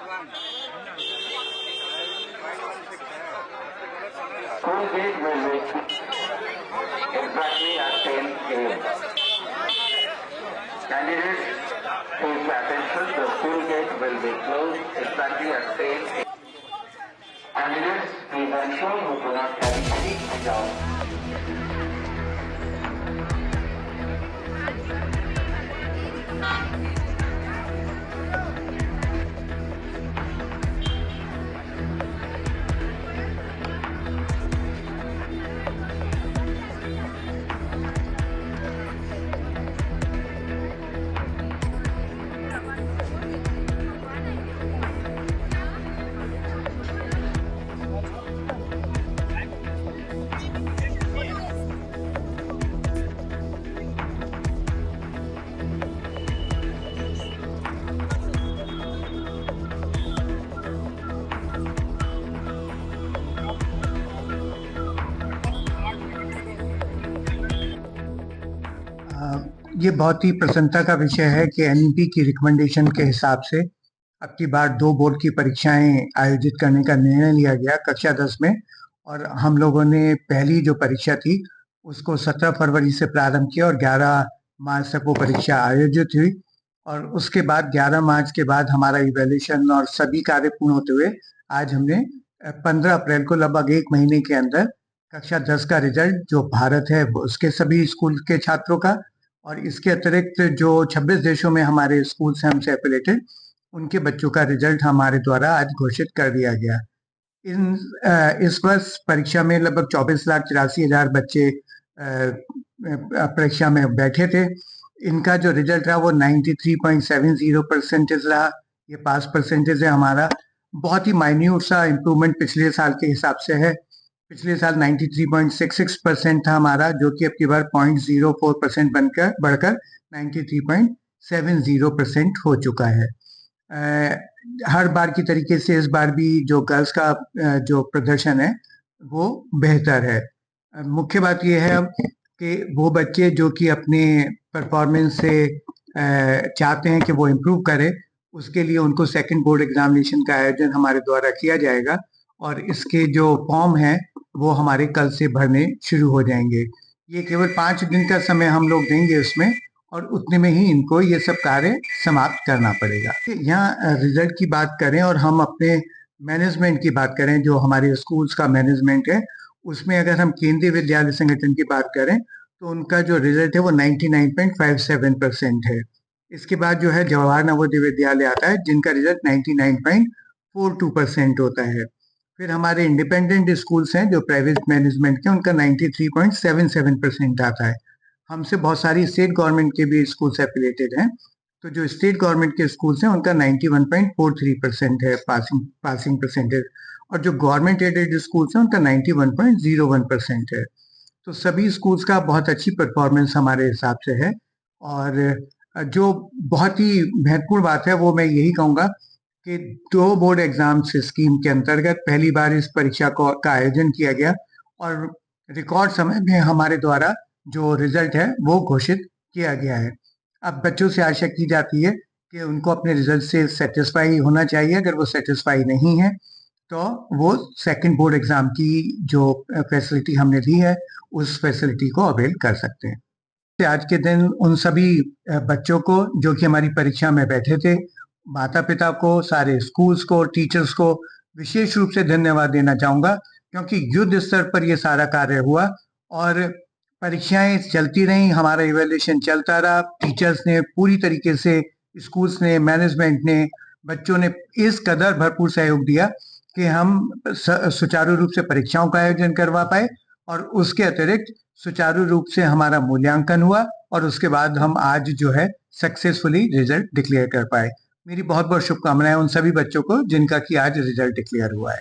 School gate will be exactly at 10 a.m. Candidates, please pay attention. The school gate will be closed exactly at 10 a.m. Candidates, please ensure you do not carry any down. ये बहुत ही प्रसन्नता का विषय है कि NEP की recommendation के हिसाब से अब की बार 2 बोर्ड की परीक्षाएं आयोजित करने का निर्णय लिया गया कक्षा 10 में। और हम लोगों ने पहली जो परीक्षा थी उसको 17 फरवरी से प्रारंभ किया और 11 मार्च तक वो परीक्षा आयोजित हुई। और उसके बाद 11 मार्च के बाद हमारा इवैल्यूएशन और सभी कार्य पूर्ण होते हुए आज हमने 15 अप्रैल को लगभग 1 महीने के अंदर कक्षा 10 का रिजल्ट जो भारत है उसके सभी स्कूल के छात्रों का और इसके अतिरिक्त जो 26 देशों में हमारे स्कूल से हमसे एफिलेटेड उनके बच्चों का रिजल्ट हमारे द्वारा आज घोषित कर दिया गया। इस वर्ष परीक्षा में लगभग 24,84,000 बच्चे परीक्षा में बैठे थे। इनका जो रिजल्ट रहा वो 93.70% रहा। ये पास परसेंटेज है हमारा। बहुत ही माइन्यूट सा इम्प्रूवमेंट पिछले साल के हिसाब से है। पिछले साल 93.66% था हमारा, जो कि अब की बार 0.04% बढ़कर 93.70% हो चुका है। हर बार की तरीके से इस बार भी जो गर्ल्स का जो प्रदर्शन है वो बेहतर है। मुख्य बात यह है अब कि वो बच्चे जो कि अपने परफॉर्मेंस से चाहते हैं कि वो इम्प्रूव करें, उसके लिए उनको सेकंड बोर्ड एग्जामिनेशन का आयोजन हमारे द्वारा किया जाएगा और इसके जो फॉर्म हैं वो हमारे कल से भरने शुरू हो जाएंगे। ये केवल 5 दिन का समय हम लोग देंगे उसमें और उतने में ही इनको ये सब कार्य समाप्त करना पड़ेगा। यहाँ रिजल्ट की बात करें और हम अपने मैनेजमेंट की बात करें, जो हमारे स्कूल्स का मैनेजमेंट है उसमें अगर हम केंद्रीय विद्यालय संगठन की बात करें तो उनका जो रिजल्ट है वो 99.57% है। इसके बाद जो है जवाहर नवोदय विद्यालय आता है जिनका रिजल्ट 99.42% होता है। फिर हमारे इंडिपेंडेंट स्कूल्स हैं जो प्राइवेट मैनेजमेंट के, उनका 93.77% आता है। हमसे बहुत सारी स्टेट गवर्नमेंट के भी स्कूल्स एफिलिएटेड हैं, तो जो स्टेट गवर्नमेंट के स्कूल्स हैं उनका 91.43% है पासिंग परसेंटेज और जो गवर्नमेंट एडेड स्कूल्स हैं उनका 91.01% है। तो सभी स्कूल्स का बहुत अच्छी परफॉर्मेंस हमारे हिसाब से है। और जो बहुत ही महत्वपूर्ण बात है वो मैं यही कहूँगा कि 2 बोर्ड एग्जाम्स स्कीम के अंतर्गत पहली बार इस परीक्षा का आयोजन किया गया और रिकॉर्ड समय में हमारे द्वारा जो रिजल्ट है वो घोषित किया गया है। अब बच्चों से आशा की जाती है कि उनको अपने रिजल्ट से सेटिस्फाई होना चाहिए। अगर वो सेटिस्फाई नहीं है तो वो सेकंड बोर्ड एग्जाम की जो फैसिलिटी हमने दी है उस फैसिलिटी को अवेल कर सकते हैं। आज के दिन उन सभी बच्चों को जो कि हमारी परीक्षा में बैठे थे, माता पिता को, सारे स्कूल्स को, टीचर्स को विशेष रूप से धन्यवाद देना चाहूँगा, क्योंकि युद्ध स्तर पर ये सारा कार्य हुआ और परीक्षाएं चलती रहीं, हमारा इवैल्यूएशन चलता रहा। टीचर्स ने पूरी तरीके से, स्कूल्स ने, मैनेजमेंट ने, बच्चों ने इस कदर भरपूर सहयोग दिया कि हम सुचारू रूप से परीक्षाओं का आयोजन करवा पाए और उसके अतिरिक्त सुचारू रूप से हमारा मूल्यांकन हुआ और उसके बाद हम आज जो है सक्सेसफुली रिजल्ट डिक्लेयर कर पाए। मेरी बहुत बहुत शुभकामनाएं उन सभी बच्चों को जिनका कि आज रिजल्ट डिक्लेयर हुआ है।